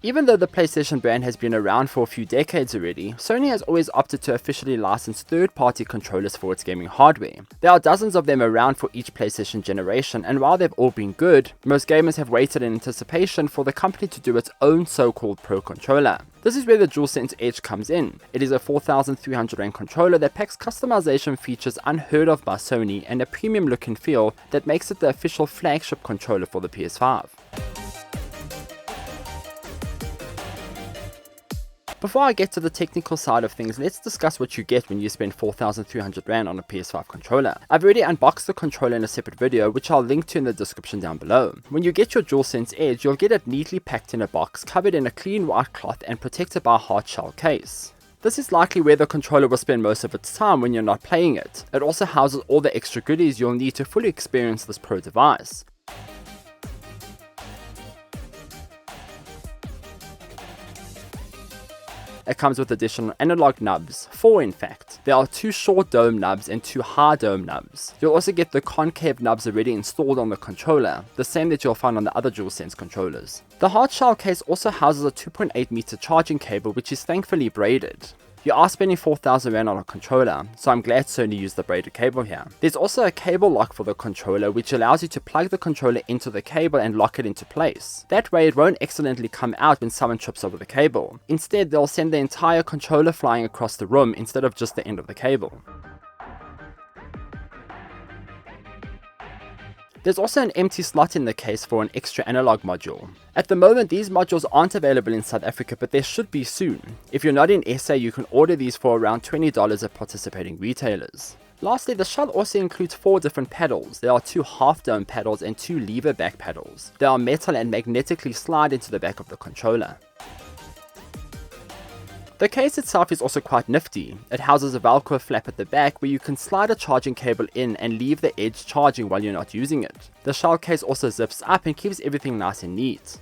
Even though the PlayStation brand has been around for a few decades already, Sony has always opted to officially license third-party controllers for its gaming hardware. There are dozens of them around for each PlayStation generation, and while they've all been good, most gamers have waited in anticipation for the company to do its own so-called Pro controller. This is where the DualSense Edge comes in. It is a $4,300 controller that packs customization features unheard of by Sony and a premium look and feel that makes it the official flagship controller for the PS5. Before I get to the technical side of things, let's discuss what you get when you spend $4,300 on a PS5 controller. I've already unboxed the controller in a separate video, which I'll link to in the description down below. When you get your DualSense Edge, you'll get it neatly packed in a box, covered in a clean white cloth and protected by a hard shell case. This is likely where the controller will spend most of its time when you're not playing it. It also houses all the extra goodies you'll need to fully experience this Pro device. It comes with additional analog nubs, 4 in fact. There are 2 short dome nubs and 2 high dome nubs. You'll also get the concave nubs already installed on the controller, the same that you'll find on the other DualSense controllers. The hard shell case also houses a 2.8 meter charging cable, which is thankfully braided. You are spending $4,000 on a controller, so I'm glad Sony used the braided cable here. There's also a cable lock for the controller, which allows you to plug the controller into the cable and lock it into place. That way it won't accidentally come out when someone trips over the cable. Instead, they'll send the entire controller flying across the room instead of just the end of the cable. There's also an empty slot in the case for an extra analog module. At the moment, these modules aren't available in South Africa, but they should be soon. If you're not in SA, you can order these for around $20 at participating retailers. Lastly, the shell also includes 4 different pedals. There are 2 half-dome pedals and 2 lever back pedals. They are metal and magnetically slide into the back of the controller. The case itself is also quite nifty. It houses a Velcro flap at the back where you can slide a charging cable in and leave the edge charging while you're not using it. The shell case also zips up and keeps everything nice and neat.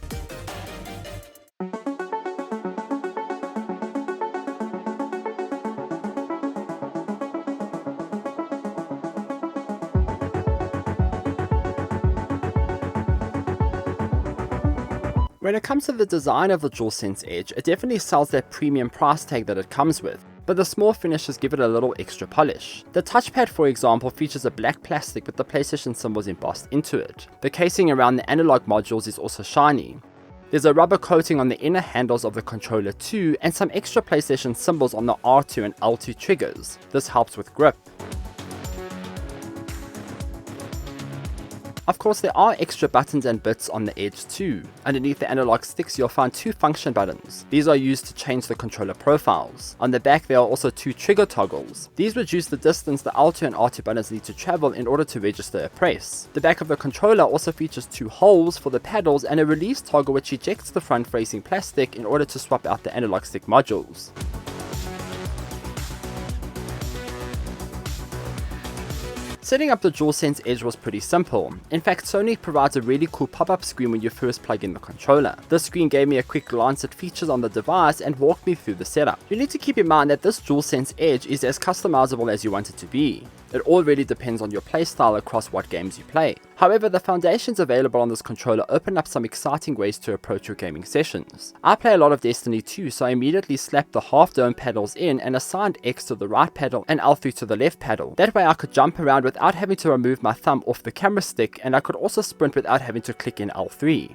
When it comes to the design of the DualSense Edge, it definitely sells that premium price tag that it comes with, but the small finishes give it a little extra polish. The touchpad, for example, features a black plastic with the PlayStation symbols embossed into it. The casing around the analog modules is also shiny. There's a rubber coating on the inner handles of the controller too, and some extra PlayStation symbols on the R2 and L2 triggers. This helps with grip. Of course, there are extra buttons and bits on the Edge too. Underneath the analog sticks, you'll find 2 function buttons. These are used to change the controller profiles. On the back, there are also 2 trigger toggles. These reduce the distance the L2 and R2 buttons need to travel in order to register a press. The back of the controller also features 2 holes for the paddles and a release toggle which ejects the front-facing plastic in order to swap out the analog stick modules. Setting up the DualSense Edge was pretty simple. In fact, Sony provides a really cool pop-up screen when you first plug in the controller. This screen gave me a quick glance at features on the device and walked me through the setup. You need to keep in mind that this DualSense Edge is as customizable as you want it to be. It all really depends on your playstyle across what games you play. However, the foundations available on this controller open up some exciting ways to approach your gaming sessions. I play a lot of Destiny 2, so I immediately slapped the half-dome pedals in and assigned X to the right pedal and L3 to the left pedal. That way I could jump around without having to remove my thumb off the camera stick, and I could also sprint without having to click in L3.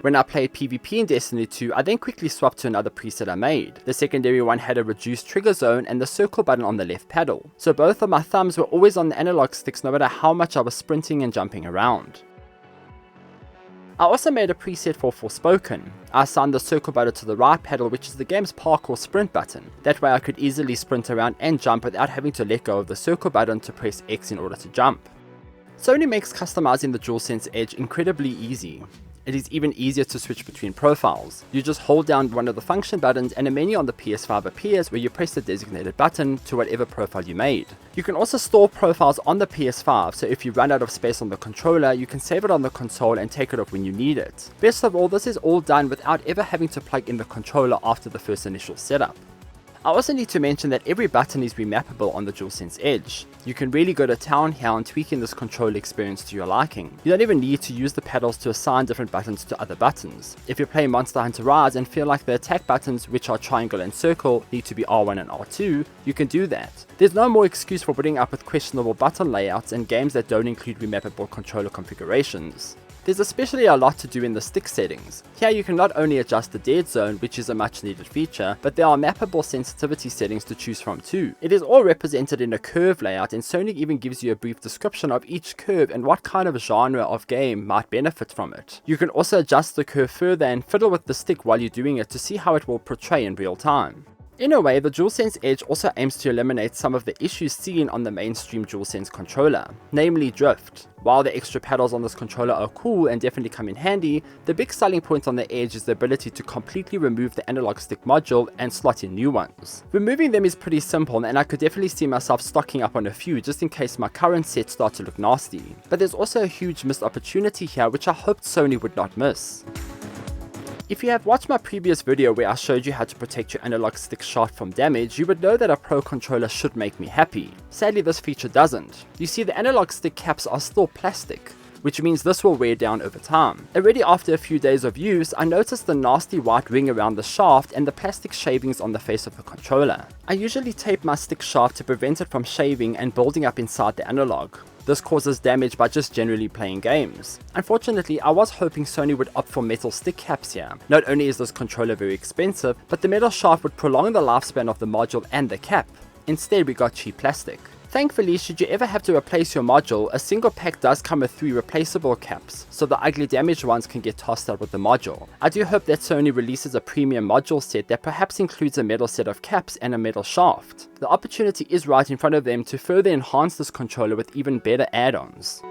When I played PvP in Destiny 2, I then quickly swapped to another preset I made. The secondary one had a reduced trigger zone and the circle button on the left paddle, so both of my thumbs were always on the analog sticks no matter how much I was sprinting and jumping around. I also made a preset for Forspoken. I assigned the circle button to the right pedal, which is the game's parkour sprint button. That way I could easily sprint around and jump without having to let go of the circle button to press X in order to jump. Sony makes customizing the DualSense Edge incredibly easy. It is even easier to switch between profiles. You just hold down one of the function buttons and a menu on the PS5 appears where you press the designated button to whatever profile you made. You can also store profiles on the PS5, so if you run out of space on the controller, you can save it on the console and take it off when you need it. Best of all, this is all done without ever having to plug in the controller after the first initial setup. I also need to mention that every button is remappable on the DualSense Edge. You can really go to town here on tweaking this controller experience to your liking. You don't even need to use the pedals to assign different buttons to other buttons. If you're playing Monster Hunter Rise and feel like the attack buttons, which are triangle and circle, need to be R1 and R2, you can do that. There's no more excuse for putting up with questionable button layouts and games that don't include remappable controller configurations. There's especially a lot to do in the stick settings. Here you can not only adjust the dead zone, which is a much needed feature, but there are mappable sensitivity settings to choose from too. It is all represented in a curve layout, and Sony even gives you a brief description of each curve and what kind of genre of game might benefit from it. You can also adjust the curve further and fiddle with the stick while you're doing it to see how it will portray in real time. In a way, the DualSense Edge also aims to eliminate some of the issues seen on the mainstream DualSense controller, namely drift. While the extra paddles on this controller are cool and definitely come in handy, the big selling point on the Edge is the ability to completely remove the analog stick module and slot in new ones. Removing them is pretty simple, and I could definitely see myself stocking up on a few just in case my current set start to look nasty. But there's also a huge missed opportunity here which I hoped Sony would not miss. If you have watched my previous video where I showed you how to protect your analog stick shaft from damage, you would know that a Pro controller should make me happy. Sadly, this feature doesn't. You see, the analog stick caps are still plastic, which means this will wear down over time. Already after a few days of use, I noticed the nasty white ring around the shaft and the plastic shavings on the face of the controller. I usually tape my stick shaft to prevent it from shaving and building up inside the analog. This causes damage by just generally playing games. Unfortunately, I was hoping Sony would opt for metal stick caps here. Not only is this controller very expensive, but the metal shaft would prolong the lifespan of the module and the cap. Instead, we got cheap plastic. Thankfully, should you ever have to replace your module, a single pack does come with 3 replaceable caps, so the ugly damaged ones can get tossed out with the module. I do hope that Sony releases a premium module set that perhaps includes a metal set of caps and a metal shaft. The opportunity is right in front of them to further enhance this controller with even better add-ons.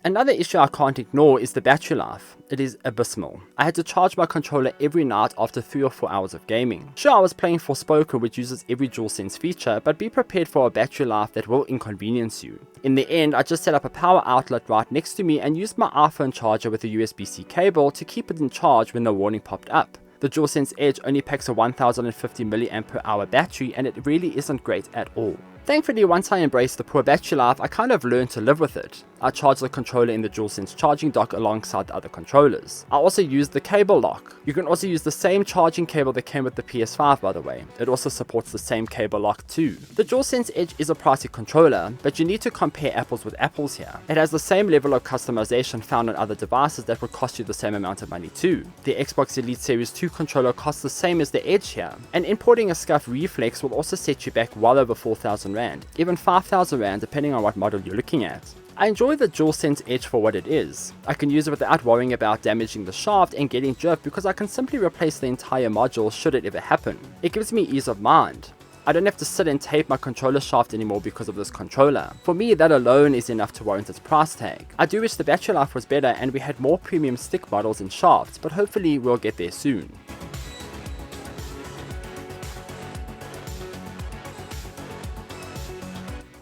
Another issue I can't ignore is the battery life. It is abysmal. I had to charge my controller every night after 3 or 4 hours of gaming. Sure, I was playing Forspoken, which uses every DualSense feature, but be prepared for a battery life that will inconvenience you. In the end, I just set up a power outlet right next to me and used my iPhone charger with a USB-C cable to keep it in charge when the warning popped up. The DualSense Edge only packs a 1050 mAh battery, and it really isn't great at all. Thankfully, once I embraced the poor battery life, I kind of learned to live with it. I charged the controller in the DualSense charging dock alongside the other controllers. I also used the cable lock. You can also use the same charging cable that came with the PS5, by the way. It also supports the same cable lock too. The DualSense Edge is a pricey controller, but you need to compare apples with apples here. It has the same level of customization found on other devices that would cost you the same amount of money too. The Xbox Elite Series 2 controller costs the same as the Edge here, and importing a scuff reflex will also set you back well over 4,000 Rand, even 5,000 Rand depending on what model you're looking at. I enjoy the DualSense Edge for what it is. I can use it without worrying about damaging the shaft and getting drift because I can simply replace the entire module should it ever happen. It gives me ease of mind. I don't have to sit and tape my controller shaft anymore because of this controller. For me, that alone is enough to warrant its price tag. I do wish the battery life was better and we had more premium stick models and shafts, but hopefully we'll get there soon.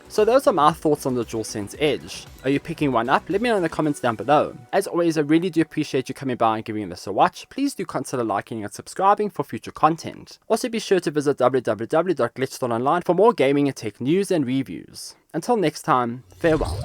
So those are my thoughts on the DualSense Edge. Are you picking one up? Let me know in the comments down below. As always, I really do appreciate you coming by and giving this a watch. Please do consider liking and subscribing for future content. Also be sure to visit www.glitch.online for more gaming and tech news and reviews. Until next time, farewell.